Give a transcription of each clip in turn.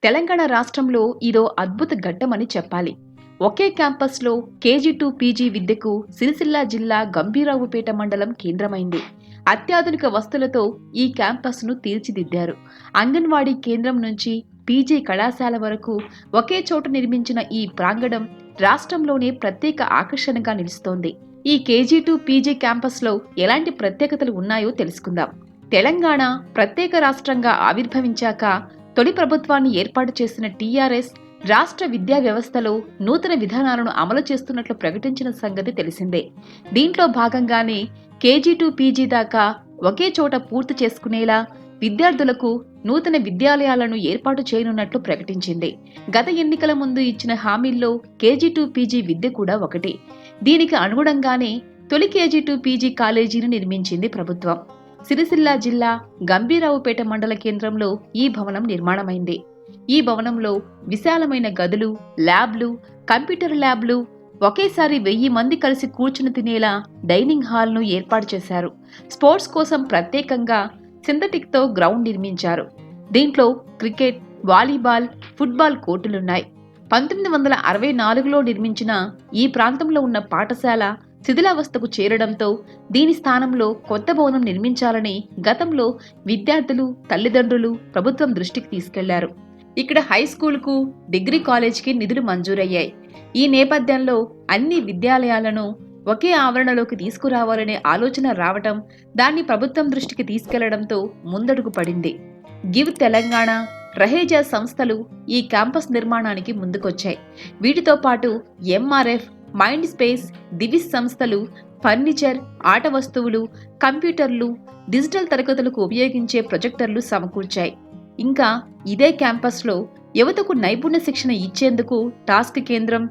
తెలంగాణ రాష్ట్రంలో ఇదో అద్భుత ఘట్టమని చెప్పాలి. ఒకే క్యాంపస్లో కేజీ టు పీజీ విద్యకు సిరిసిల్ల జిల్లా గంభీరావుపేట మండలం కేంద్రమైంది. అత్యాధునిక వస్తువులతో ఈ క్యాంపస్ను తీర్చిదిద్దారు. అంగన్వాడీ కేంద్రం నుంచి పీజీ కళాశాల వరకు ఒకే చోట నిర్మించిన ఈ ప్రాంగణం రాష్ట్రంలోనే ప్రత్యేక ఆకర్షణగా నిలుస్తోంది. ఈ కేజీ టు పీజీ క్యాంపస్లో ఎలాంటి ప్రత్యేకతలు ఉన్నాయో తెలుసుకుందాం. తెలంగాణ ప్రత్యేక రాష్ట్రంగా ఆవిర్భవించాక తొలి ప్రభుత్వాన్ని ఏర్పాటు చేసిన టీఆర్ఎస్ రాష్ట్ర విద్యా వ్యవస్థలో నూతన విధానాలను అమలు చేస్తున్నట్లు ప్రకటించిన సంగతి తెలిసిందే. దీంట్లో భాగంగానే కేజీ టు పీజీ దాకా ఒకే చోట పూర్తి చేసుకునేలా విద్యార్థులకు నూతన విద్యాలయాలను ఏర్పాటు చేయనున్నట్లు ప్రకటించింది. గత ఎన్నికల ముందు ఇచ్చిన హామీల్లో కేజీ టు పీజీ విద్య కూడా ఒకటి. దీనికి అనుగుణంగానే తొలి కేజీ టు పీజీ కాలేజీని నిర్మించింది ప్రభుత్వం. సిరిసిల్ల జిల్లా గంభీరావుపేట మండల కేంద్రంలో ఈ భవనం నిర్మాణమైంది. ఈ భవనంలో విశాలమైన గదులు, ల్యాబ్లు, కంప్యూటర్ ల్యాబ్లు, ఒకేసారి 1000 మంది కలిసి కూర్చుని తినేలా డైనింగ్ హాల్ను ఏర్పాటు చేశారు. స్పోర్ట్స్ కోసం ప్రత్యేకంగా సింథటిక్తో గ్రౌండ్ నిర్మించారు. దీంట్లో క్రికెట్, వాలీబాల్, ఫుట్బాల్ కోర్టులున్నాయి. 1964లో నిర్మించిన ఈ ప్రాంతంలో ఉన్న పాఠశాల శిథిలావస్థకు చేరడంతో దీని స్థానంలో కొత్త భవనం నిర్మించాలని గతంలో విద్యార్థులు, తల్లిదండ్రులు ప్రభుత్వం దృష్టికి తీసుకెళ్లారు. ఇక్కడ హైస్కూల్కు, డిగ్రీ కాలేజ్కి నిధులు మంజూరయ్యాయి. ఈ నేపథ్యంలో అన్ని విద్యాలయాలను ఒకే ఆవరణలోకి తీసుకురావాలనే ఆలోచన రావటం, దాన్ని ప్రభుత్వం దృష్టికి తీసుకెళ్లడంతో ముందడుగు పడింది. గివ్ తెలంగాణ, రహేజా సంస్థలు ఈ క్యాంపస్ నిర్మాణానికి ముందుకొచ్చాయి. వీటితో పాటు ఎంఆర్ఎఫ్, మైండ్ స్పేస్, దివిస్ సంస్థలు ఫర్నిచర్, ఆట వస్తువులు, కంప్యూటర్లు, డిజిటల్ తరగతులకు ఉపయోగించే ప్రొజెక్టర్లు సమకూర్చాయి. ఇంకా ఇదే క్యాంపస్లో యువతకు నైపుణ్య శిక్షణ ఇచ్చేందుకు టాస్క్ కేంద్రం,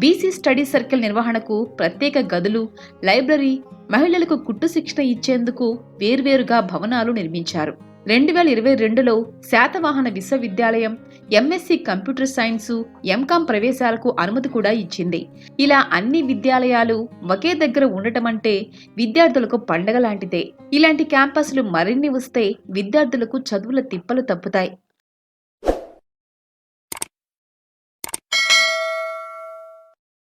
బీసీ స్టడీ సర్కిల్ నిర్వహణకు ప్రత్యేక గదులు, లైబ్రరీ, మహిళలకు కుట్టు శిక్షణ ఇచ్చేందుకు వేర్వేరుగా భవనాలు నిర్మించారు. 2022లో శాతవాహన విశ్వవిద్యాలయం, ఎంఎస్సి కంప్యూటర్ సైన్సు, ఎంకాం ప్రవేశాలకు అనుమతి కూడా ఇచ్చింది. ఇలా అన్ని విద్యాలయాలు ఒకే దగ్గర ఉండటమంటే విద్యార్థులకు పండగ లాంటిదే. ఇలాంటి క్యాంపస్లు మరిన్ని వస్తే విద్యార్థులకు చదువుల తిప్పలు తప్పుతాయి.